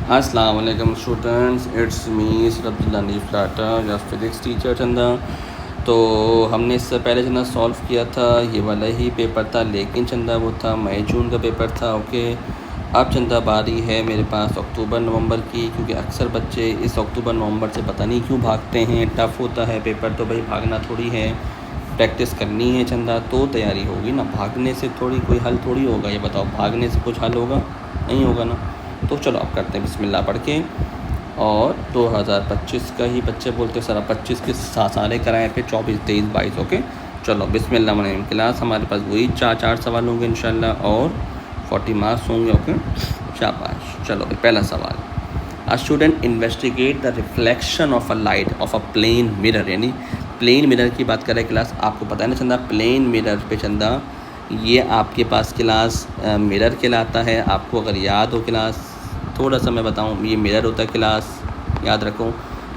अस्सलाम वालेकुम students, it's me सरअब्दुल्ला knife लाटा या फिज़िक्स टीचर चंदा। तो हमने इससे पहले चंदा सॉल्व किया था, ये वाला ही पेपर था, लेकिन चंदा वो था मई जून का पेपर था। ओके, अब चंदा बारी है मेरे पास अक्टूबर नवंबर की, क्योंकि अक्सर बच्चे इस अक्टूबर नवंबर से पता नहीं क्यों भागते हैं। टफ़ होता है पेपर, तो भाई भागना थोड़ी है, प्रैक्टिस करनी है चंदा, तो तैयारी होगी ना। भागने से थोड़ी कोई हल थोड़ी होगा, ये बताओ, भागने से कुछ हल होगा? नहीं होगा ना। तो चलो अब करते हैं बिस्मिल्लाह पढ़ के। और 2025 का ही बच्चे बोलते सर 25 के सारे कराएँ, फिर 24 23 22। ओके चलो बिस्मिल्लाह मानिए। क्लास हमारे पास वही चार सवाल होंगे इंशाल्लाह, और 40 मार्क्स होंगे। ओके शाबाश। चलो पहला सवाल, a student investigate the reflection of a light of a plane mirror. यानी प्लेन मिरर की बात कर रहे हैं क्लास। आपको पता है ना चंदा, प्लेन मिरर पे चंदा ये आपके पास क्लास मिरर कहलाता है। आपको अगर याद हो क्लास, थोड़ा सा मैं बताऊं, ये मिरर होता है क्लास, याद रखो।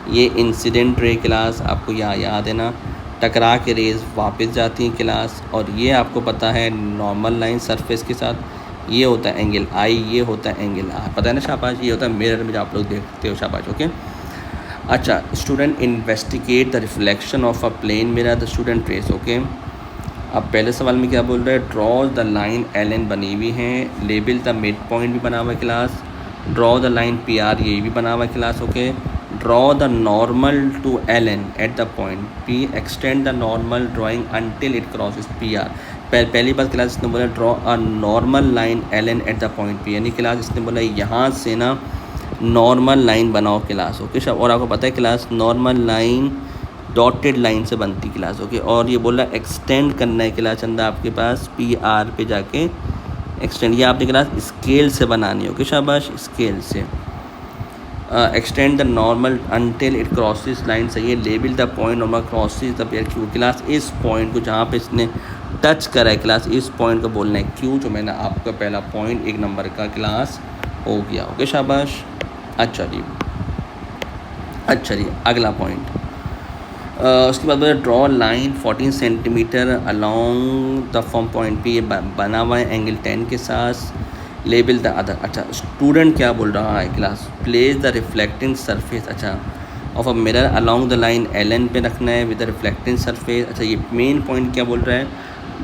ये इंसिडेंट रे क्लास, आपको याद है ना, टकरा के रेज वापस जाती हैं क्लास। और ये आपको पता है नॉर्मल लाइन सरफेस के साथ, ये होता है एंगल आई, ये होता है एंगल आर, पता है ना शाबाश। ये होता है मिरर में जो आप लोग देखते हो, शाबाश। ओके अच्छा, student investigate the reflection of a plane mirror the student trace. Okay, अब पहले सवाल में क्या बोल रहा है, draw the line L N बनी हुई है, लेबल द मिड पॉइंट भी बना हुआ है class, draw the line P R ये भी बना हुआ है class. Okay, draw the normal to L N at the point P, extend the normal drawing until it crosses P R. पहली बात क्लास इसने बोला draw a normal line L N at the point P, यानी class इसने बोला यहाँ से ना नॉर्मल लाइन बनाओ क्लास। ओके और आपको पता है class normal line dotted line से बनती क्लास। ओके, और ये बोला एक्सटेंड करना है क्लास चंदा आपके पास पी आर पे जाके एक्सटेंड, ये आपने क्लास स्केल से बनानी होगी, शाबाश, स्केल से। Extend the normal until it crosses line, सही है। Label the point normal crosses the pair Q, class इस पॉइंट को जहाँ पे इसने टच करा है क्लास, इस पॉइंट को बोलना है क्यू, जो मैंने आपका पहला पॉइंट 1 नंबर का क्लास हो गया। ओके शाबाश। अच्छा जी, अगला पॉइंट, उसके बाद draw line 14 centimetre along the from point P, ये बना हुआ है एंगल 10 के साथ। Label the other. अच्छा, स्टूडेंट क्या बोल रहा है class, place the reflecting surface, अच्छा, of a mirror along the line L N पे रखना है विद द रिफ्लेक्टिंग सरफेस। अच्छा, ये मेन पॉइंट क्या बोल रहा है,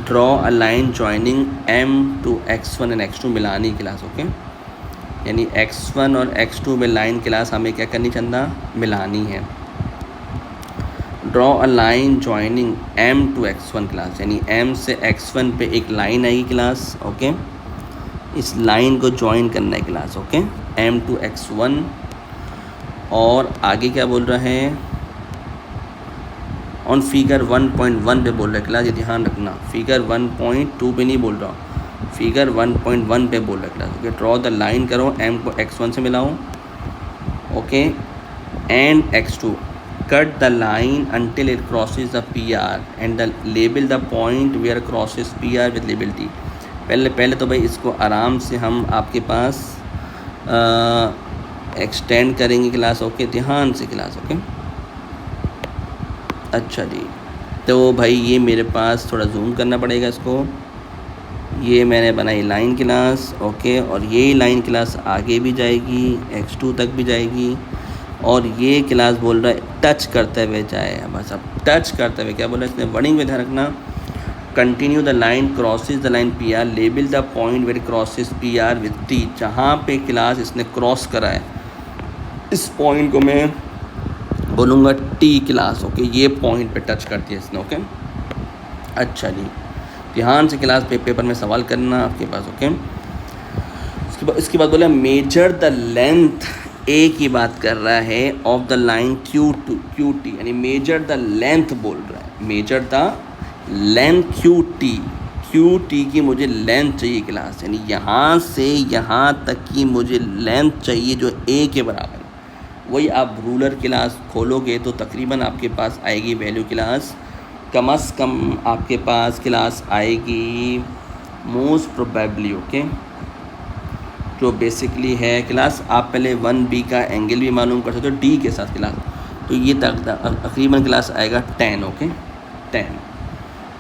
draw a line joining M to x1 and x2, मिलानी क्लास। ओके, यानी x1 और x2 में लाइन क्लास हमें क्या करनी चंदा, मिलानी है। Draw a line joining m to x1 class, यानी m से x1 पे एक लाइन आएगी क्लास। ओके, इस लाइन को ज्वाइन करना है class. Okay, m to x1। और आगे क्या बोल रहा है, ऑन फिगर 1.1 पे बोल रहा है क्लास, ये ध्यान रखना, फिगर 1.2 पे नहीं बोल रहा, फिगर 1.1 पे बोल रहा है class. Okay, draw the line करो, m को x1 से मिलाओ। Okay, and x2, cut the line until it crosses the PR and the label the point where crosses PR with label T। पहले तो भाई इसको आराम से हम आपके पास एक्सटेंड करेंगे क्लास। ओके, ध्यान से क्लास। ओके अच्छा जी, तो भाई ये मेरे पास थोड़ा जूम करना पड़ेगा इसको, ये मैंने बनाई लाइन क्लास। ओके, और यही लाइन क्लास आगे भी जाएगी, x2 तक भी जाएगी, और ये क्लास बोल रहा है टच करते हुए जाए। बस अब टच करते हुए क्या बोला इसने, वर्डिंग में ध्यान रखना, continue the line crosses the line P R, label the point where crosses P R with T, जहाँ पे क्लास इसने क्रॉस करा है इस पॉइंट को मैं बोलूँगा टी क्लास। ओके, ये पॉइंट पे टच करती है इसने। ओके अच्छा जी, ध्यान से क्लास पेपर में सवाल करना आपके पास। ओके, इसके बाद बोला मेजर द लेंथ, ए की बात कर रहा है, of the line Q T, यानी मेजर द लेंथ बोल रहा है, major the length Q T की मुझे लेंथ चाहिए क्लास, यानी यहाँ से यहाँ तक की मुझे लेंथ चाहिए जो ए के बराबर। वही आप रूलर क्लास खोलोगे तो तकरीबन आपके पास आएगी वैल्यू क्लास, कम अज़ कम आपके पास क्लास आएगी मोस्ट प्रोबेबली। ओके, जो बेसिकली है क्लास, आप पहले 1B का एंगल भी मालूम कर सकते हो डी के साथ क्लास, तो ये तकरीबन क्लास आएगा 10। ओके 10।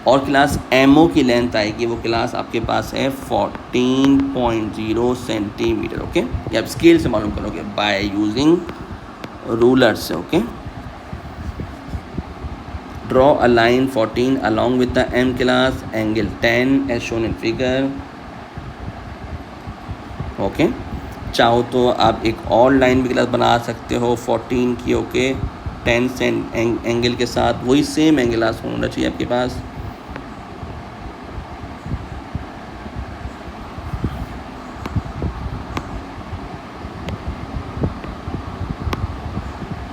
और क्लास एमओ की लेंथ आएगी, वो क्लास आपके पास है 14.0 सेंटीमीटर। ओके, ये आप स्केल से मालूम करोगे बाय यूजिंग रूलर से। Okay, draw a line 14 along with the M class angle 10 as shown in figure। Okay, चाहो तो आप एक और लाइन भी क्लास बना सकते हो 14 की। ओके, 10 से एंगल के साथ, वही सेम एंगल होना चाहिए आपके पास।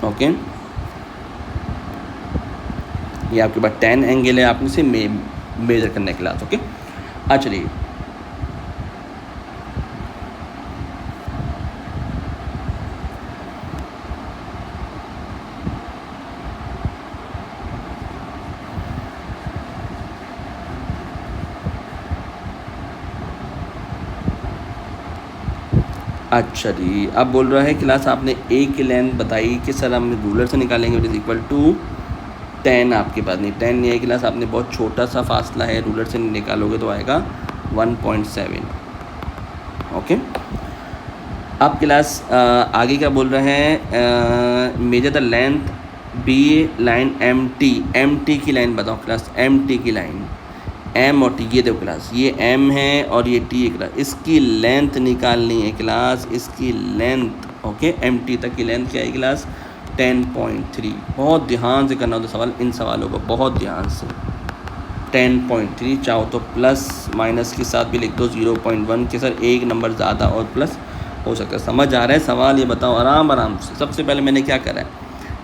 ओके, ये आपके पास 10 एंगल है, आपने से मेजर करने के क्लास। ओके, अच्छा चलिए अच्छा जी, अब बोल रहा है क्लास आपने ए की लेंथ बताई कि सर हम रूलर से निकालेंगे, इट इज़ इक्वल टू 10। आपके पास नहीं 10 नहीं है क्लास, आपने बहुत छोटा सा फासला है, रूलर से निकालोगे तो आएगा 1.7। ओके, अब क्लास आगे क्या बोल रहे हैं, measure the length be line M T की लाइन बताओ क्लास, एम टी की लाइन, एम और टी, ये देखो क्लास, ये एम है और ये टी है क्लास, इसकी लेंथ निकालनी है क्लास, इसकी लेंथ। ओके, एम टी तक की लेंथ क्या है क्लास, 10.3। बहुत ध्यान से करना होता सवाल, इन सवालों को बहुत ध्यान से। 10.3, चाहो तो प्लस माइनस के साथ भी लिख दो 0.1 के, सर एक नंबर ज़्यादा और प्लस हो सकता है। समझ आ रहा है सवाल, ये बताओ आराम आराम से। सबसे पहले मैंने क्या करा है,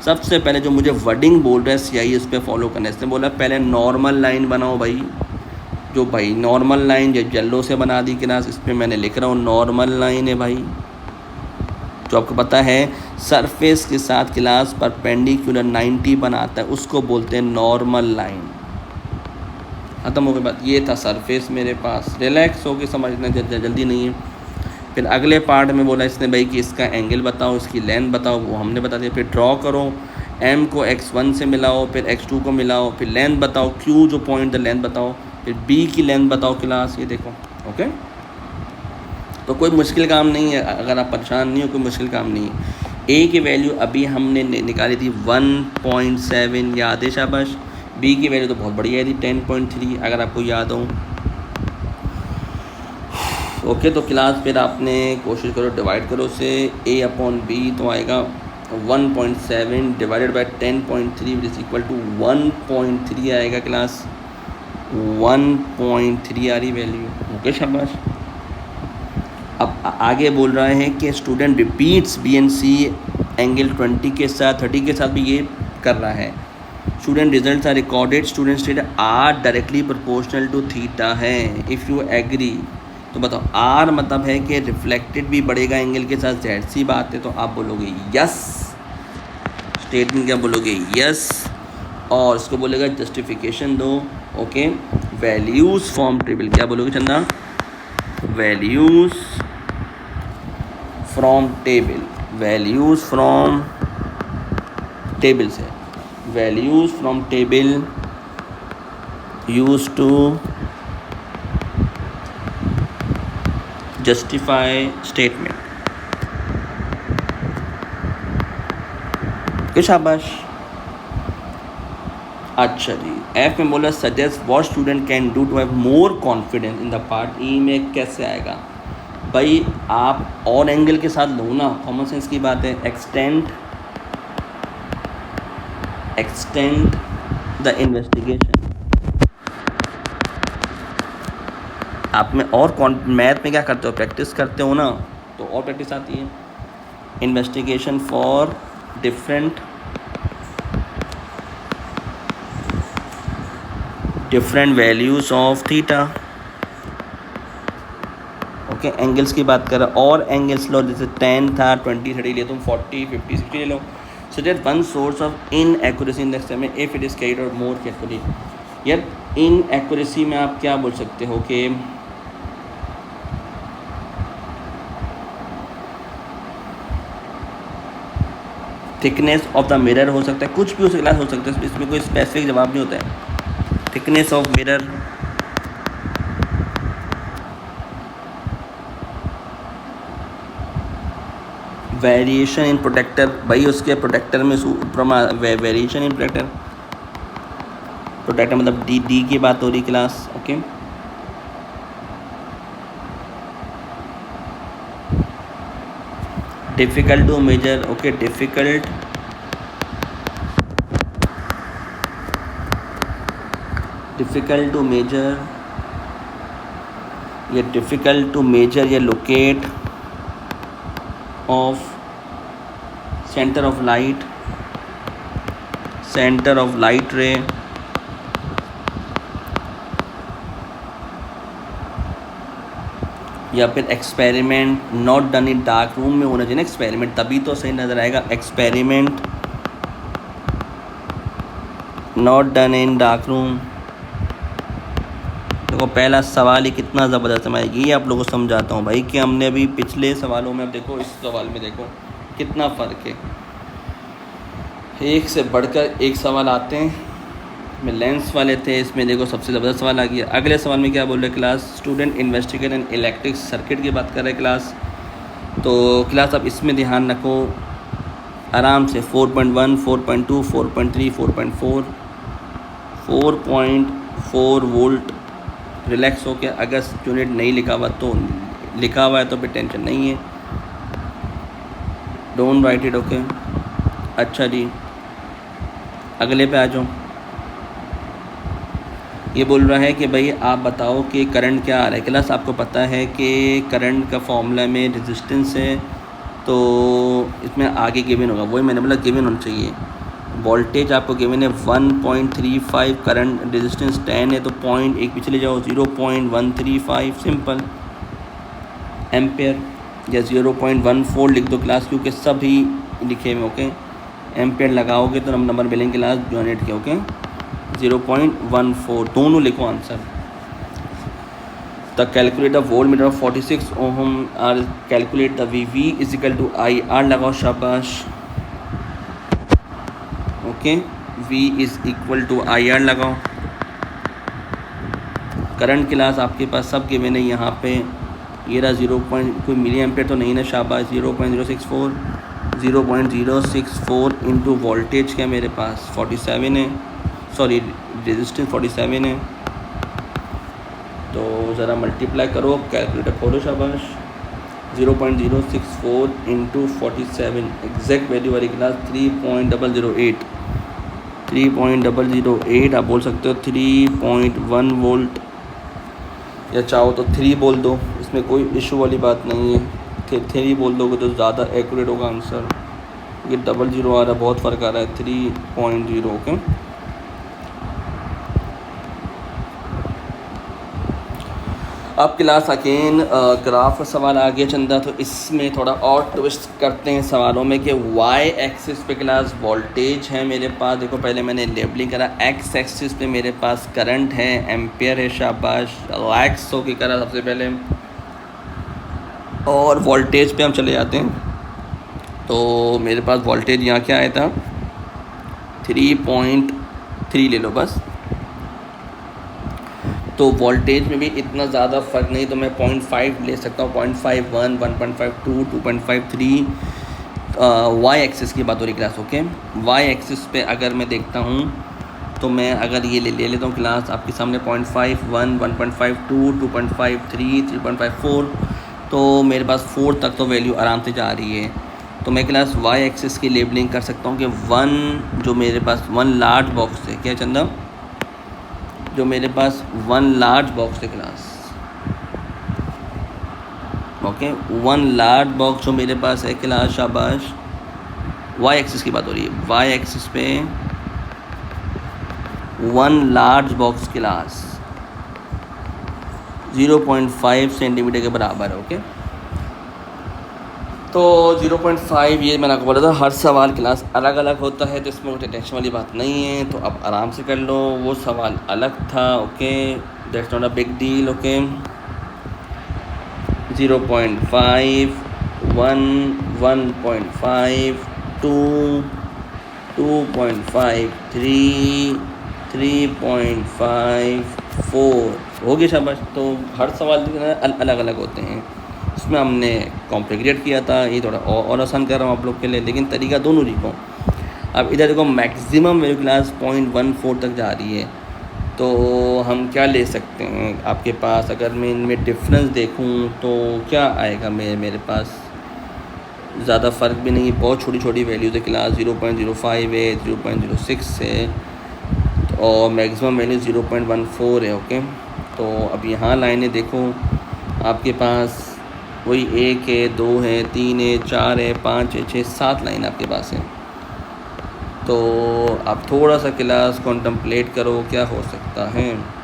सबसे पहले जो मुझे वर्डिंग बोल रहा है सियाही, उस पर फॉलो करना है। इसने बोला पहले नॉर्मल लाइन बनाओ भाई, जो भाई नॉर्मल लाइन जो येलो से बना दी क्लास, इस पर मैंने लिख रहा हूँ नॉर्मल लाइन है भाई, जो आपको पता है सरफेस के साथ क्लास परपेंडिकुलर 90 बनाता है, उसको बोलते हैं नॉर्मल लाइन। ख़त्म हो गई बात, ये था सरफेस मेरे पास, रिलैक्स होकर समझना, जल्दी नहीं है। फिर अगले पार्ट में बोला इसने भाई कि इसका एंगल बताओ, इसकी लेंथ बताओ, वो हमने बता दिया। फिर ड्रॉ करो, m को x1 से मिलाओ, फिर x2 को मिलाओ, फिर लेंथ बताओ, q जो पॉइंट द लेंथ बताओ, फिर b की लेंथ बताओ क्लास, ये देखो। ओके, तो कोई मुश्किल काम नहीं है, अगर आप परेशान नहीं हो कोई मुश्किल काम नहीं है। a की वैल्यू अभी हमने निकाली थी 1.7, याद है, शाबाश। b की वैल्यू तो बहुत बढ़िया थी 10.3, अगर आपको याद हो। ओके, तो क्लास फिर आपने कोशिश करो डिवाइड करो उसे, a/b तो आएगा 1.7 divided by 10.3 which is equal to 1.3 आएगा क्लास, 1.3 आ रही वैल्यू। ओके, शाबाश। अब आगे बोल रहे हैं कि स्टूडेंट रिपीट्स BNC एंगल 20 के साथ 30 के साथ भी ये कर रहा है। Student results are recorded, student state are directly proportional to theta है। इफ़ यू एग्री तो बताओ, आर मतलब है कि रिफ्लेक्टेड भी बढ़ेगा एंगल के साथ, ज़ाहिर सी बात है, तो आप बोलोगे यस। स्टेटमेंट क्या बोलोगे, यस, और इसको बोलेगा जस्टिफिकेशन दो। ओके, वैल्यूज़ फ्रॉम टेबल, क्या बोलोगे Chanda, values from table, values from table से, values from table use to justify statement. कि शाबाश। अच्छा जी, एफ में बोला suggest what student can do to have more confidence in the part. E में कैसे आएगा भाई, आप और एंगल के साथ लो ना, कॉमन सेंस की बात है। Extend the investigation. आप में और मैथ में क्या करते हो, प्रैक्टिस करते हो ना, तो और प्रैक्टिस आती है। Investigation for different values of theta. Okay, angles की बात कर रहा, और एंगल्स लो, जैसे 10 था, 20, 30 ले तुम, 40, 50, 60 ले लो। Suggest one source of inaccuracy in the experiment if it is carried out more carefully. यार इन एक्यूरेसी में आप क्या बोल सकते हो कि थिकनेस ऑफ द मिरर हो सकता है, कुछ भी हो सकता है, इसमें कोई स्पेसिफिक जवाब नहीं होता है। Thickness of mirror, variation in protractor, भाई उसके प्रोटेक्टर में वेरिएशन इन प्रोटेक्टर, प्रोटेक्टर मतलब डी की बात हो रही class, okay. Difficult to measure, okay, difficult to measure, ये डिफ़िकल्ट टू मेजर या locate of centre of light ray, या फिर experiment not done in dark room में होना चाहिए ना एक्सपेरिमेंट, तभी तो सही नज़र आएगा। Experiment not done in dark room. देखो पहला सवाल ही कितना ज़बरदस्त है, मैं ये आप लोगों को समझाता हूँ भाई कि हमने अभी पिछले सवालों में, अब देखो इस सवाल में देखो कितना फ़र्क है, एक से बढ़कर एक सवाल आते हैं। में लेंस वाले थे, इसमें देखो सबसे ज़बरदस्त सवाल आ गया। अगले सवाल में क्या बोल रहे class, student investigate an electric circuit की बात कर रहे क्लास। तो क्लास अब इसमें ध्यान रखो आराम से, 4.1, 4.2, 4.3, 4.4, 4.4 वोल्ट रिलैक्स हो के, अगर यूनिट नहीं लिखा हुआ तो लिखा हुआ है तो फिर टेंशन नहीं है, डोंट राइट इट, ओके। अच्छा जी अगले पे आ जाओ। ये बोल रहा है कि भाई आप बताओ कि करंट क्या आ रहा है क्लास। आपको पता है कि करंट का फॉर्मूला में रेजिस्टेंस है, तो इसमें आगे गिवन होगा, वही मैंने बोला गिवन होना चाहिए। वोल्टेज आपको गिवन है 1.35, करंट रेजिस्टेंस 10 है, तो पॉइंट एक पिछले जाओ 0.135 सिंपल एम्पेयर, या 0.14 लिख दो क्लास, क्योंकि सभी लिखे हुए, ओके। एम्पेयर लगाओगे तो नंबर मिलेंगे क्लास यूनिट के, ओके। 0.14 दोनों लिखो answer. The calculate the voltmeter of 46 ohm are calculate the V is equal to I R लगाओ, शाबाश, okay. V is equal to I R लगाओ। करंट क्लास आपके पास सब के मैंने यहाँ पे ये रहा 0. कोई मिली एम्पेयर तो नहीं ना, शाबाश, 0.064, 0.064 इंटू वोल्टेज क्या मेरे पास 47 है, सॉरी रेजिस्टेंस 47 है, तो ज़रा मल्टीप्लाई करो, कैलकुलेटर खोलो, शाबाश। 0.064 इंटू 47 एग्जैक्ट वैल्यू वाली क्लास 3.008, 3.008 आप बोल सकते हो 3.1 वोल्ट, या चाहो तो 3 बोल दो, इसमें कोई इशू वाली बात नहीं है। 3 बोल दोगे तो ज़्यादा एक्यूरेट होगा आंसर। ये 00 आ रहा है, बहुत फ़र्क आ रहा है, 3.0, ओके। अब क्लास अगेन ग्राफ का सवाल आ गया चंदा, तो इसमें थोड़ा और ट्विस्ट करते हैं सवालों में कि वाई एक्सिस पे क्लास वोल्टेज है मेरे पास, देखो पहले मैंने लेबलिंग करा, एक्स एक्सिस पे मेरे पास करंट है, एम्पियर है, शाबाश, लैक्स हो के करा सबसे पहले, और वोल्टेज पे हम चले जाते हैं। तो मेरे पास वोल्टेज यहाँ क्या आया था 3.3 ले लो बस, तो वोल्टेज में भी इतना ज़्यादा फ़र्क नहीं, तो मैं 0.5 ले सकता हूँ, 0.51, 1.52, 2.53। वाई एक्सिस की बात हो रही क्लास, ओके। वाई एक्सिस पे अगर मैं देखता हूँ तो मैं अगर ये ले लेता हूँ क्लास आपके सामने 0.51, 1.52, 2.53, 3.54, तो मेरे पास 4 तक तो वैल्यू आराम से जा रही है। तो मैं क्लास वाई एक्सिस की लेबलिंग कर सकता हूँ कि 1 जो मेरे पास 1 लार्ज बॉक्स है, क्या चंदा, जो मेरे पास 1 लार्ज बॉक्स है क्लास, ओके, 1 लार्ज बॉक्स जो मेरे पास है क्लास, शाबाश, वाई एक्सिस की बात हो रही है, वाई एक्सिस पे 1 लार्ज बॉक्स क्लास 0.5 सेंटीमीटर के बराबर है, ओके। तो 0.5 ये मैंने आपको बोला था, हर सवाल क्लास अलग अलग होता है, तो इसमें कोई टेंशन वाली बात नहीं है, तो अब आराम से कर लो, वो सवाल अलग था, okay, that's not a big deal, okay. 0.5, 1, 1.5, 2, 2.5, 3, 3.54 हो गया, शाबाश। तो हर सवाल अलग अलग होते हैं, इसमें हमने कॉम्प्लिकेट किया था, ये थोड़ा और आसान कर रहा हूँ आप लोग के लिए, लेकिन तरीका दोनों लिखो। अब इधर देखो मैक्सिमम मेरी क्लास 0.14 तक जा रही है, तो हम क्या ले सकते हैं आपके पास? अगर मैं इनमें डिफरेंस देखूं तो क्या आएगा मेरे पास? ज़्यादा फ़र्क भी नहीं, बहुत छोटी छोटी वैल्यूज़ है। क्लास 0.05 है, 0.06 है, और मैक्सिमम वैल्यू 0.14 है। ओके, तो अब यहाँ लाइनें देखो, आपके पास वही 1 है, 2 है, 3 है, 4 है, 5 है, 6, 7 लाइन आपके पास है। तो आप थोड़ा सा क्लास कॉन्टम्पलेट करो, क्या हो सकता है?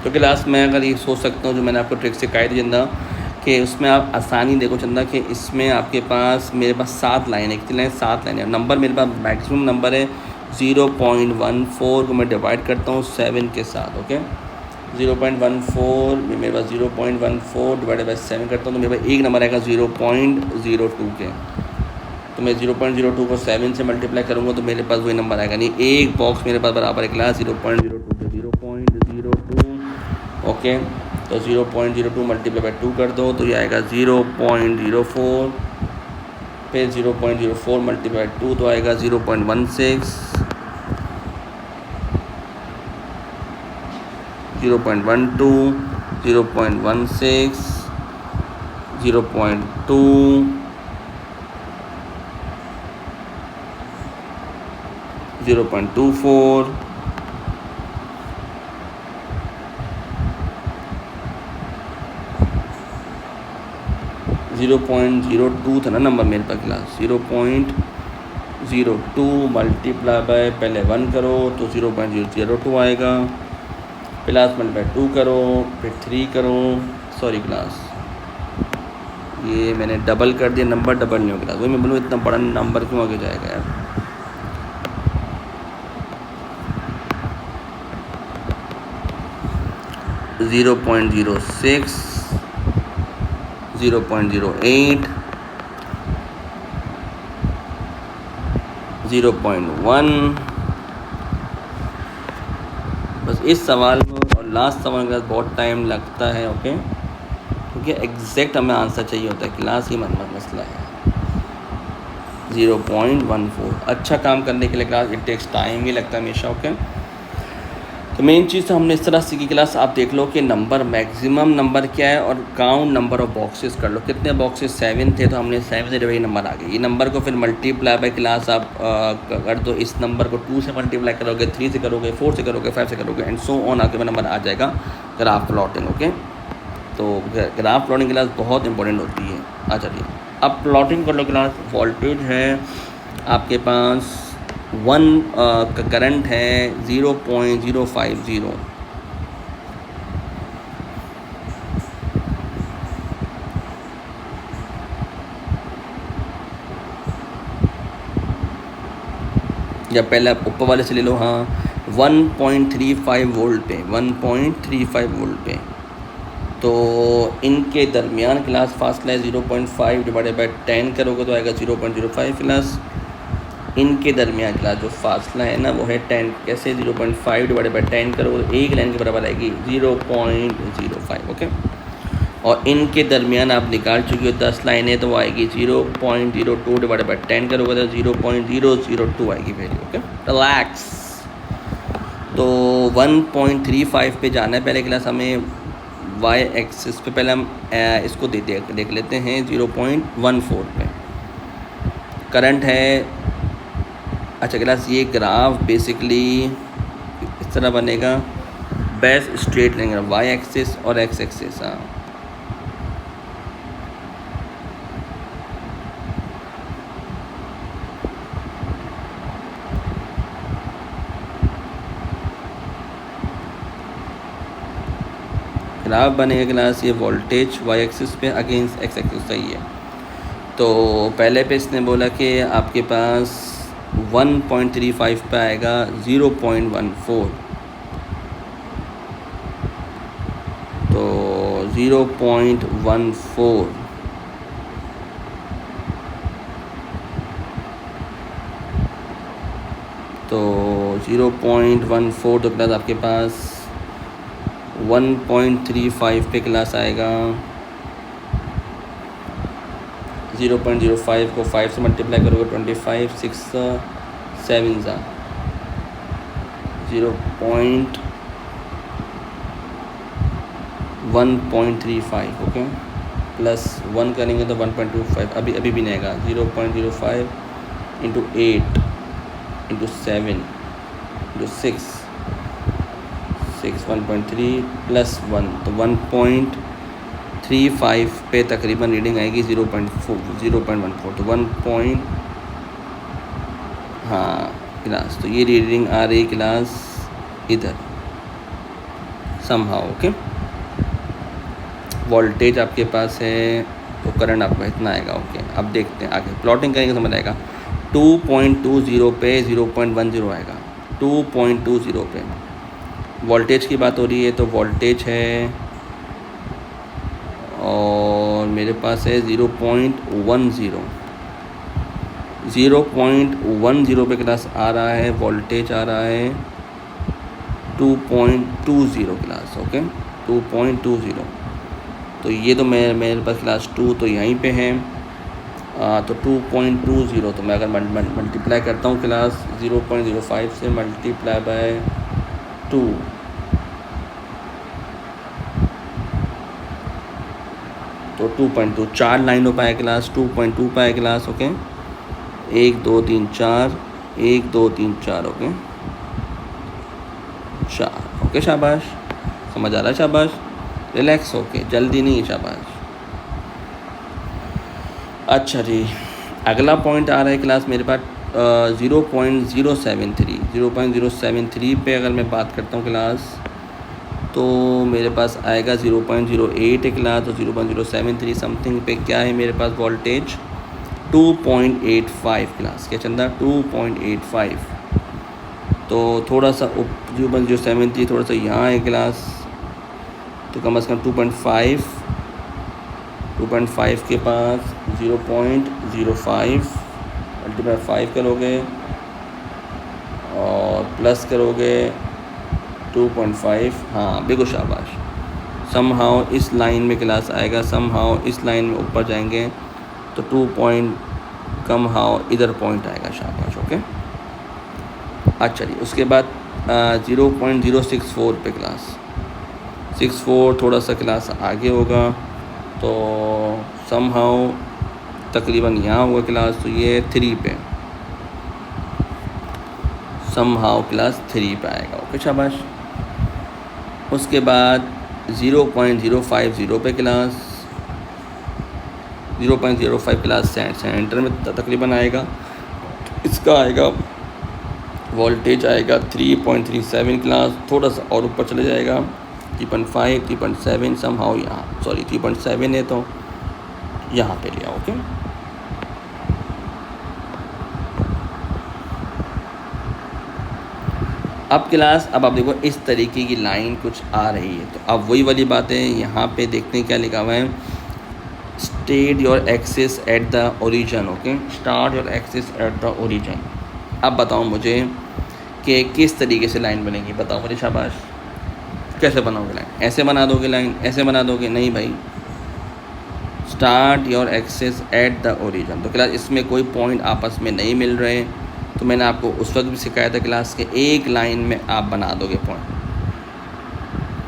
तो क्लास में अगर ये सोच सकता हूँ, जो मैंने आपको ट्रिक सिखाई थी चंदा, कि उसमें आप आसानी देखो चंदा, कि इसमें आपके पास मेरे पास 7 लाइन है। कितनी लाइन? 7 लाइन है। नंबर मेरे पास मैक्सिमम नंबर है 0.14 को मैं डिवाइड करता हूँ 7 के साथ। ओके, 0.14 में मेरे पास 0.14 डिवाइडेड बाई 7 करता हूँ, तो मेरे पास एक नंबर आएगा 0.02 के। तो मैं 0.02 को 7 से मल्टीप्लाई करूँगा तो मेरे पास वही नंबर आएगा। नहीं, एक बॉक्स मेरे पास बराबर है क्लास 0.02 के, 0.02। ओके, तो 0.02 मल्टीप्लाई बाई 2 कर दो तो ये आएगा 0.04, फिर 0.04 मल्टीप्लाई बाई 2 तो आएगा 0.16, 0.12, 0.16, 0.2, 0.24, 0.02 था ना नंबर मेरे पास क्लास। 0.02 मल्टीप्लाई बाय, पहले 1 करो तो 0.002 आएगा, प्लस मल्टीप्लाई 2 करो, फिर 3 करो। सॉरी क्लास, ये मैंने डबल कर दिया, नंबर डबल नहीं हो क्लास। वही मैं बोलूँ इतना बड़ा नंबर क्यों आगे जाएगा यार। ज़ीरो 0.06, 0.08, 0.1। बस इस सवाल में और लास्ट सवाल के बाद बहुत टाइम लगता है। ओके, क्योंकि एग्जैक्ट हमें आंसर चाहिए होता है क्लास, ही मसला है। 0.14 अच्छा काम करने के लिए क्लास इट टेक्स टाइम ही लगता है हमेशा। ओके, तो मेन चीज़ तो हमने इस तरह सीखी क्लास। आप देख लो कि नंबर मैक्सिमम नंबर क्या है, और काउंट नंबर ऑफ बॉक्सेस कर लो। कितने बॉक्सेस? 7 थे, तो हमने 7 से डिवाइड नंबर आ गए। ये नंबर को फिर मल्टीप्लाई बाय क्लास आप कर दो। इस नंबर को 2 से मल्टीप्लाई करोगे, 3 से करोगे, 4 से करोगे, 5 से करोगे, एंड सो ऑन, आपके नंबर आ जाएगा। Graph plotting. ओके, तो ग्राफ प्लॉटिंग क्लास बहुत इंपॉर्टेंट होती है। आ चलिए अब प्लॉटिंग कर लो क्लास। वोल्टेज है आपके पास 1, करंट है 0.050, या पहले आप ऊपर वाले से ले लो। हाँ, 1.35 वोल्ट पे, 1.35 वोल्ट पे। तो इनके दरमियान क्लास फासला है 0.5 डिवाइडेड बाई 10 करोगे तो आएगा 0.05 प्लस। इनके दरमियान क्लास जो फासला है ना वो है 10। कैसे? 0.5 डिवाइडेड बाई 10 करोगे तो एक लाइन के बराबर आएगी 0.05। ओके, और इनके दरमियान आप निकाल चुके हो 10 लाइनें, तो वो आएगी 0.02 डिवाइडेड बाई 10 करोगे तो 0.002 आएगी वैल्यू। Okay, relax. तो 1.35 पे जाना है पहले क्लास हमें। वाई एक्सिस पे पहले हम इसको देख लेते हैं 0.14 पे करंट है। अच्छा क्लास, ये ग्राफ बेसिकली इस तरह बनेगा। बेस्ट स्ट्रेट लेंगे वाई एक्सिस और एक्स एक्सिस। हाँ, ग्राफ बनेगा क्लास ये वोल्टेज वाई एक्सिस पे अगेंस्ट एक्स एक्सिस, सही है। तो पहले पे इसने बोला कि आपके पास 1.35 पे आएगा 0.14, तो 0.14 तो 0.14 तो क्लास आपके पास 1.35 पे क्लास आएगा। 0.05 को 5 से मल्टीप्लाई करोगे 25, 6 7 ज़ा 1.35 ओके, प्लस 1 करेंगे तो 1.25, अभी भी नहीं आएगा। 0.05 इंटू 8 इंटू 7 इंटू 6 1.3 प्लस 1 तो 1.35 पे तकरीबन रीडिंग आएगी 0.14 तो 1 पॉइंट, हाँ क्लास, तो ये रीडिंग आ रही क्लास इधर समहाउ ओके। वोल्टेज आपके पास है तो करंट आपका इतना आएगा ओके। अब देखते हैं आगे प्लॉटिंग करेंगे समझ आएगा। 2.20 पे 0.10 आएगा। 2.20 पे वोल्टेज की बात हो रही है, तो वोल्टेज है और मेरे पास है 0.10 पे क्लास आ रहा है, वोल्टेज आ रहा है 2.20 क्लास ओके 2.20। तो ये तो मेरे पास क्लास 2 तो यहीं पे है, तो 2.20 तो मैं अगर मल्टीप्लाई करता हूँ क्लास 0.05 से मल्टीप्लाई बाय 2 तो 2.2 4 लाइनों पर आए क्लास 2.2 पर आए क्लास ओके। 1 2 3 4 1 2 3 4 okay 4 okay. शाबाश, समझ आ रहा है, शाबाश, रिलैक्स ओके, जल्दी नहीं, शाबाश। अच्छा जी, अगला पॉइंट आ रहा है क्लास मेरे पास 0.073 पे अगर मैं बात करता हूँ क्लास, तो मेरे पास आएगा 0.08 क्लास, तो 0.073 समथिंग पे क्या है मेरे पास वोल्टेज 2.85 क्लास, क्या चंदा 2.85, तो थोड़ा सा 0.073 थोड़ा सा यहाँ है क्लास, तो कम से कम 2.5 के पास 0.05 मल्टीप्लाई 5 करोगे और प्लस करोगे 2.5, हाँ बिल्कुल शाबाश। समहाउ इस लाइन में क्लास आएगा, समहाउ इस लाइन में ऊपर जाएंगे तो 2 पॉइंट कम हाउ इधर पॉइंट आएगा, शाबाश ओके। अच्छा जी, उसके बाद 0.064 पे क्लास 64 थोड़ा सा क्लास आगे होगा, तो समहाउ तकरीबन यहाँ होगा क्लास, तो ये 3 पे समहाउ क्लास 3 पे आएगा ओके शाबाश। उसके बाद 0.050 पे क्लास 0.05 क्लास सेंटर में तकरीबन आएगा, इसका आएगा वोल्टेज आएगा 3.37 क्लास, थोड़ा सा और ऊपर चले जाएगा 3.5 3.7 समहाउ यहाँ, सॉरी 3.7 है तो यहाँ पे लिया ओके। अब क्लास, अब आप देखो इस तरीके की लाइन कुछ आ रही है, तो अब वही वाली बात है, यहाँ पे देखते हैं क्या लिखा हुआ है, state your axis at the origin okay, start your axis at the origin. अब बताओ मुझे कि किस तरीके से लाइन बनेगी, बताओ मुझे शाबाश, कैसे बनाओगे लाइन, ऐसे बना दोगे लाइन, ऐसे बना दोगे, नहीं भाई, start your axis at the origin. तो क्लास इसमें कोई पॉइंट आपस में नहीं मिल रहे, तो मैंने आपको उस वक्त भी सिखाया था क्लास के एक लाइन में आप बना दोगे पॉइंट।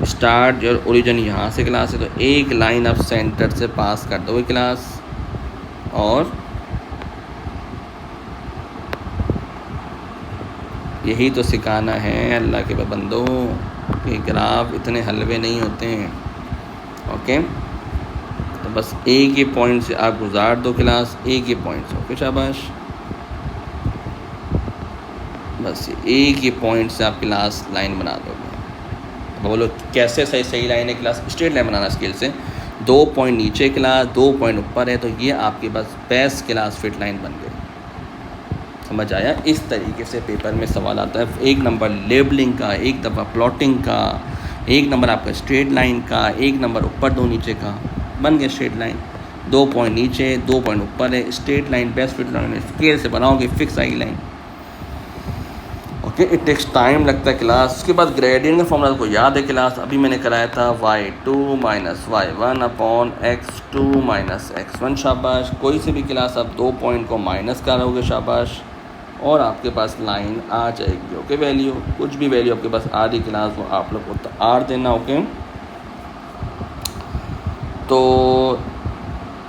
स्टार्ट योर ओरिजिन यहाँ से क्लास है, तो एक लाइन आप सेंटर से पास कर दोगे क्लास, और यही तो सिखाना है अल्लाह के बंदों कि ग्राफ इतने हलवे नहीं होते हैं। ओके, तो बस एक ही पॉइंट से आप गुजार दो क्लास, एक ही पॉइंट से। ओके शाबाश, बस एक ही पॉइंट से आप क्लास लाइन बना दोगे। बोलो कैसे सही सही लाइन है क्लास? स्ट्रेट लाइन बनाना स्केल से, 2 पॉइंट नीचे क्लास, 2 पॉइंट ऊपर है, तो ये आपके पास बेस्ट क्लास फिट लाइन बन गई। समझ आया? इस तरीके से पेपर में सवाल आता है। एक नंबर लेबलिंग का, एक दफ़ा प्लॉटिंग का, एक नंबर आपका स्ट्रेट लाइन का, एक नंबर ऊपर 2 नीचे का। बन गया स्ट्रेट लाइन, 2 पॉइंट नीचे 2 पॉइंट ऊपर है, straight line best fit line है। स्केल से बनाओगे fix I line. Okay, it takes time लगता है क्लास। उसके बाद ग्रेडियंट का फॉर्मूला को याद है क्लास? अभी मैंने कराया था y2 minus y1 upon x2 minus x1। शाबाश, कोई से भी क्लास आप 2 पॉइंट को माइनस करोगे शाबाश, और आपके पास लाइन आ जाएगी। ओके, वैल्यू कुछ भी वैल्यू आपके पास आ रही क्लास, वो आप लोग को आर देना। ओके, तो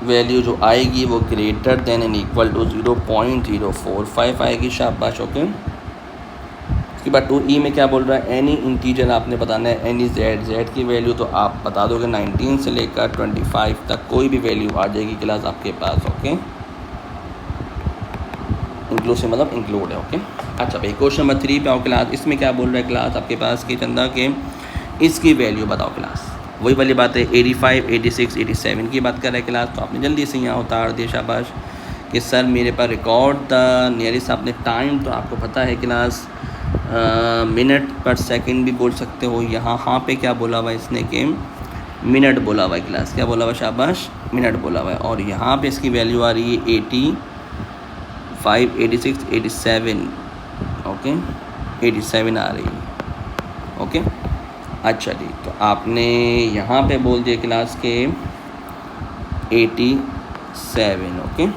वैल्यू जो आएगी वो greater than and equal to 0.045 आएगी। शाबाश। ओके, उसके बाद 2E में क्या बोल रहा है? एनी इंटीजर आपने बताना है, एनी जेड की वैल्यू तो आप बता दोगे 19 से लेकर 25 तक कोई भी वैल्यू आ जाएगी क्लास आपके पास। ओके, इंक्लूसिव मतलब इंक्लूड है। ओके, अच्छा भाई क्वेश्चन नंबर 3 पे आओ क्लास। इसमें क्या बोल रहा है क्लास आपके पास कि चंदा के इसकी वैल्यू बताओ क्लास। वही वाली बात है, 85, 86, 87 की बात कर रहे हैं क्लास। तो आपने जल्दी से यहाँ उतार दिया शाबाश कि सर मेरे पास रिकॉर्ड द नियरेस्ट। आपने टाइम तो आपको पता है क्लास, मिनट पर सेकंड भी बोल सकते हो। यहाँ पे क्या बोला हुआ है इसने कि मिनट बोला हुआ है क्लास। क्या बोला हुआ? शाबाश, मिनट बोला हुआ है। और यहाँ पे इसकी वैल्यू आ रही है 85, 86, 87। ओके, 87 आ रही है। ओके, अच्छा जी, तो आपने यहाँ पे बोल दिया क्लास के 87। ओके,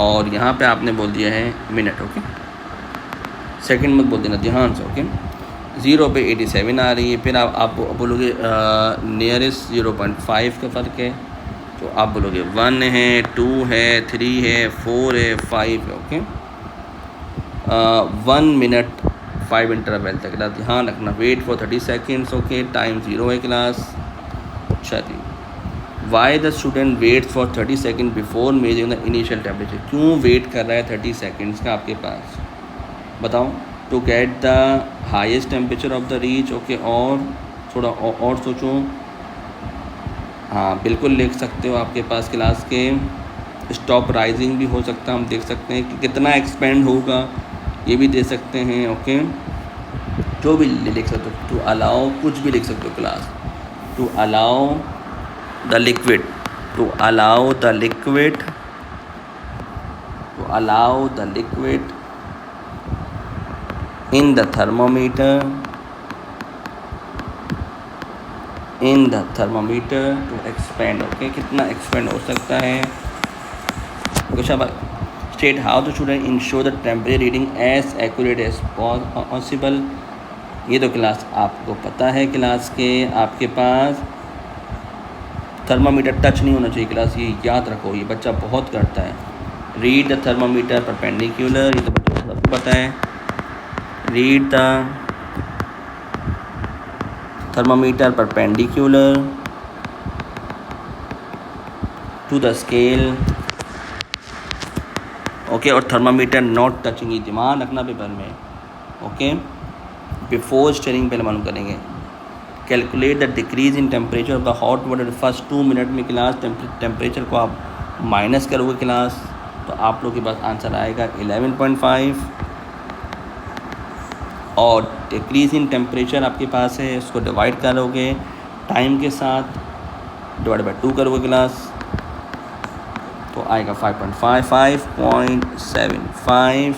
और यहाँ पे आपने बोल दिया है मिनट। ओके, सेकंड मत बोल देना, ध्यान से। ओके, 0 पे 87 आ रही है। फिर आप बोलोगे नियरेस्ट 0.5 का फ़र्क है, तो आप बोलोगे 1 है, 2 है, 3 है, 4 है, 5 है। ओके, 1 मिनट 5 इंटरवल तक क्लास ध्यान रखना। Wait for 30 seconds. Okay, time 0 है क्लास। चलिए, why the student wait for 30 second before measuring the initial temperature? क्यों वेट कर रहा है 30 सेकेंड्स का आपके पास? बताओ। To get the highest temperature of the reach. Okay, और थोड़ा और सोचो। हाँ बिल्कुल लिख सकते हो, आपके पास क्लास के स्टॉप राइजिंग भी हो सकता है। हम देख सकते हैं कि कितना एक्सपेंड होगा, ये भी दे सकते हैं। ओके, जो भी लिख सकते हो। टू अलाउ, कुछ भी लिख सकते हो class. To allow the liquid, to allow the liquid, to allow the liquid in the thermometer, in the thermometer to expand। Okay, कितना एक्सपेंड हो सकता है? Question state how the student ensure the temperature reading as accurate as possible. ये तो class आपको पता है class के, आपके पास थर्मामीटर टच नहीं होना चाहिए क्लास, ये याद रखो, ये बच्चा बहुत करता है। रीड द थर्मामीटर परपेंडिकुलर, ये तो बच्चों को सबको पता है। Read the thermometer perpendicular to the scale। Okay, और थर्मामीटर नॉट टचिंग, ये दिमाग रखना पेपर में। ओके, बिफोर स्टेरिंग पहले मालूम करेंगे। Calculate the decrease in temperature of the hot water first 2 minute में क्लास टेम्परेचर को आप माइनस करोगे क्लास, तो आप लोग के पास आंसर आएगा 11.5। और डिक्रीज इन टेम्परेचर आपके पास है, उसको डिवाइड करोगे टाइम के साथ, डिवाइड बाय 2 करोगे क्लास, तो आएगा 5.75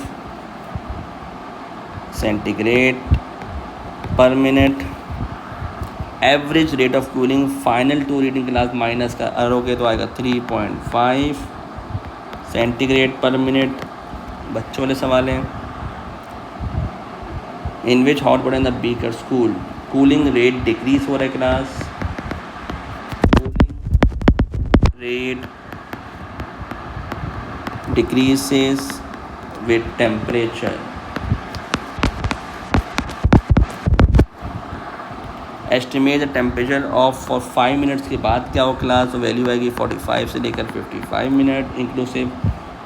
सेंटीग्रेड पर minute. Average rate of cooling final 2 reading class minus करोगे तो आएगा 3.5 सेंटीग्रेड पर मिनट। बच्चों वाले सवाल हैं। In which hot water in the beaker स्कूल कूलिंग रेट डिक्रीज हो रहा है class, cooling rate decreases with temperature. Estimate the temperature of for 5 minutes के बाद क्या हो क्लास, तो वैल्यू आएगी 45 से लेकर 55 minute inclusive.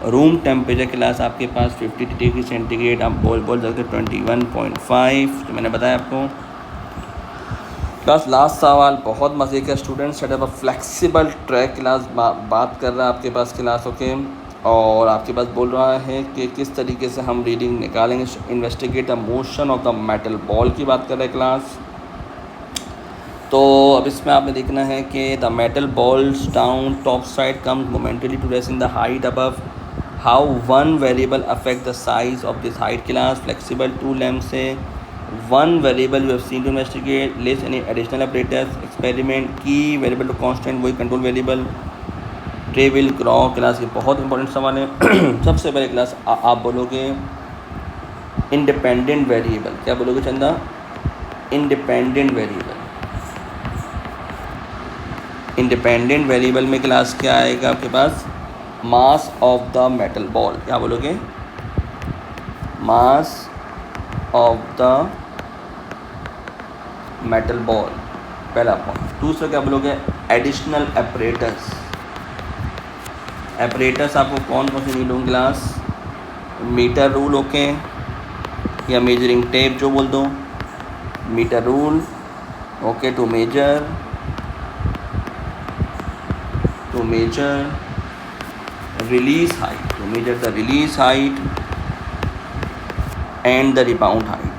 Room temperature class आपके पास 50 डिग्री सेंटीग्रेड, आप बोल सकते 21.5, तो मैंने बताया आपको। क्लास लास्ट सवाल बहुत मज़े का, student setup flexible track class बात कर रहा है आपके पास क्लास, ओके। और आपके पास बोल रहा है कि किस तरीके से हम रीडिंग निकालेंगे, investigate the motion of the metal ball की बात कर रहे हैं क्लास। तो अब इसमें आपने देखना है कि the metal balls down top side come momentarily to rest in the height above, how one variable affect the size of this height class, flexible to lamp से, one variable you have seen to investigate, list any additional operators, experiment, key variable to constant वही control variable, ट्रेविल क्रॉ class के बहुत important सवाल है। सबसे पहले क्लास आप बोलोगे इंडिपेंडेंट वेरिएबल, क्या बोलोगे Chanda, independent variable. Independent variable में क्लास क्या आएगा आपके पास, mass of the metal ball, क्या बोलोगे, mass of the metal ball, पहला पॉइंट। दूसरा क्या बोलोगे, एडिशनल ऑपरेटर्स, ऑपरेटर्स आपको कौन कौन से नीड होंगे क्लास, मीटर रूल, ओके, या मेजरिंग टेप जो बोल दो, metre rule, okay, to measure release height, to measure the release height and the rebound height,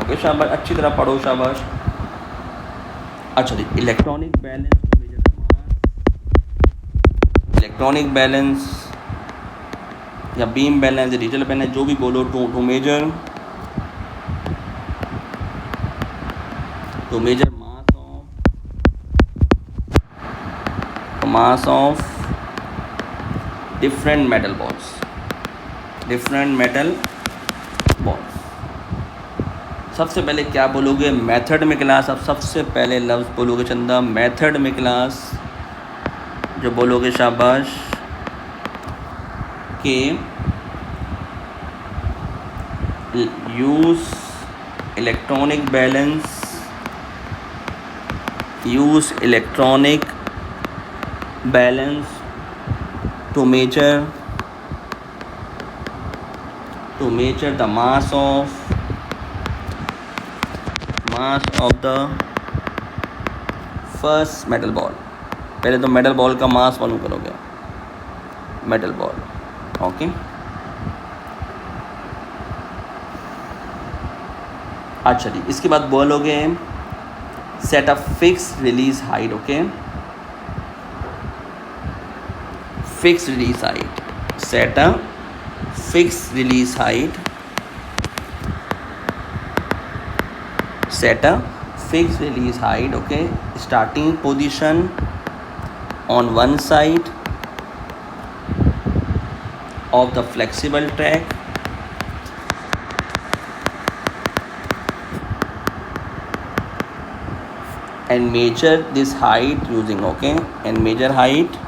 okay शाबाश, अच्छी तरह पढ़ो शाबाश। अच्छा जी, electronic balance to measure the mass, electronic balance या बीम बैलेंस, डिजिटल बैलेंस जो भी बोलो, to measure mass of different metal balls, सबसे पहले क्या बोलोगे, मेथड में क्लास, अब सबसे पहले लफ्ज़ बोलोगे चंदा, मेथड में क्लास जो बोलोगे शाबाश कि use electronic balance to measure the mass of the first metal ball। पहले तो मेटल बॉल का मास मालूम करोगे, मेटल बॉल, ओके। अच्छा जी, इसके बाद बोलोगे set a fix release height, okay, fixed release height, set a fixed release height, okay, starting position on one side of the flexible track and measure this height using, okay, and measure height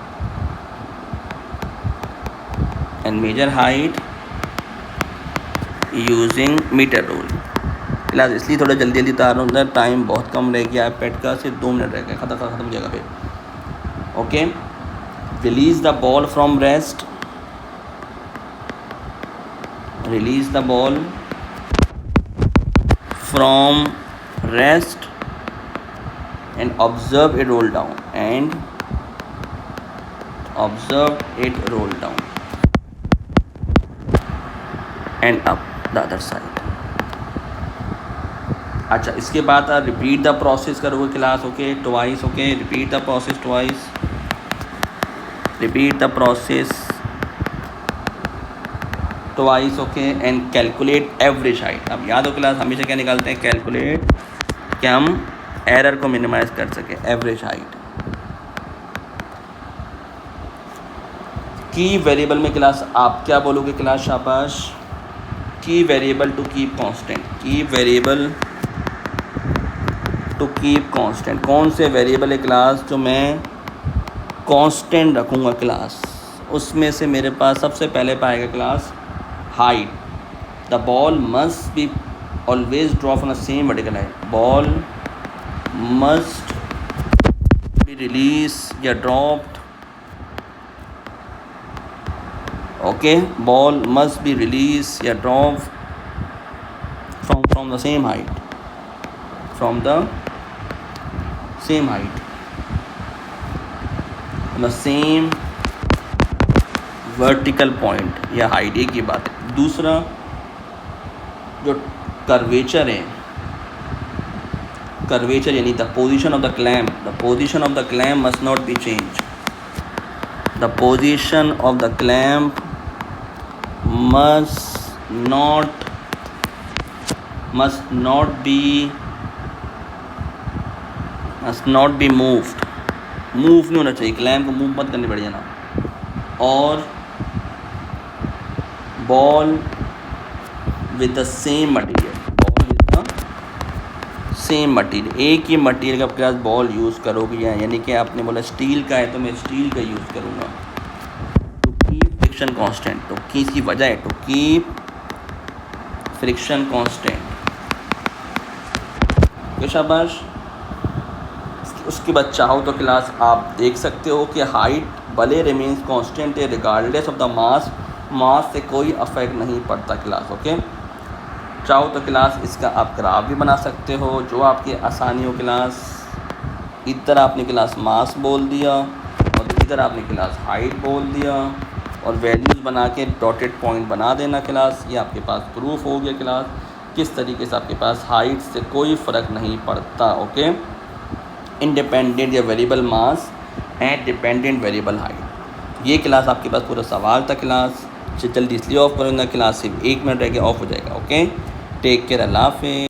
using metre rule. Class इसलिए थोड़ा जल्दी बता रहा हूँ, time बहुत कम रह गया pad का, सिर्फ 2 मिनट रह गए, ख़त्म जगह पे, okay. Release the ball from rest, and observe it roll down, and up the other side। अच्छा, इसके बाद रिपीट द प्रोसेस करोगे class, okay, twice, okay, repeat the process twice, okay, and calculate average height. अब याद हो class, हमेशा क्या निकालते हैं, कैलकुलेट, क्या हम एरर को मिनिमाइज कर सके, एवरेज हाइट। की वेरिएबल में क्लास आप क्या बोलोगे क्लास, शाबाश, की वेरिएबल टू कीप कांस्टेंट, कौन से वेरिएबल है क्लास जो मैं कांस्टेंट रखूँगा क्लास, उसमें से मेरे पास सबसे पहले पाएगा class height. The ball must be always drop on the same vertical line, ball must be release या dropped, okay, ball must be release या drop from the same height, from the same height, on the same vertical point या height, एक ही बात है। दूसरा जो curvature है, curvature यानी the position of the clamp, the position of the clamp must not be change, the position of the clamp must not be moved, move नहीं होना चाहिए, क्लैम्प को मूव मत करनी पड़ जाना। और ball with the same material, ball with the same material, एक ही मटीरियल का आपके पास बॉल यूज़ करोगे, यानी कि आपने बोला स्टील का है तो मैं स्टील का यूज़ करूँगा। टू कीप फ्रिक्शन कांस्टेंट, तो की इसकी वजह है टू कीप फ्रिक्शन कांस्टेंट, शाबाश। उसके बाद चाहो तो क्लास आप देख सकते हो कि हाइट भले रिमेन्स कांस्टेंट है रिगार्डलेस ऑफ द मास, मास से कोई अफेक्ट नहीं पड़ता क्लास, ओके। चाहो तो क्लास इसका आप ग्राफ भी बना सकते हो, जो आपकी आसानी हो क्लास। इधर आपने क्लास मास बोल दिया और इधर आपने क्लास हाइट बोल दिया और वैल्यूज़ बना के डॉटेड पॉइंट बना देना क्लास। ये आपके पास प्रूफ हो गया क्लास, किस तरीके से आपके पास हाइट से कोई फ़र्क नहीं पड़ता, ओके। इंडिपेंडेंट या variable mass and dependent variable height, ये क्लास आपके पास पूरा सवाल था क्लास। जल्दी इसलिए ऑफ करूँगा, क्लास सिर्फ 1 मिनट रह के ऑफ हो जाएगा, ओके। टेक केयर, अल्लाह हाफ़िज़।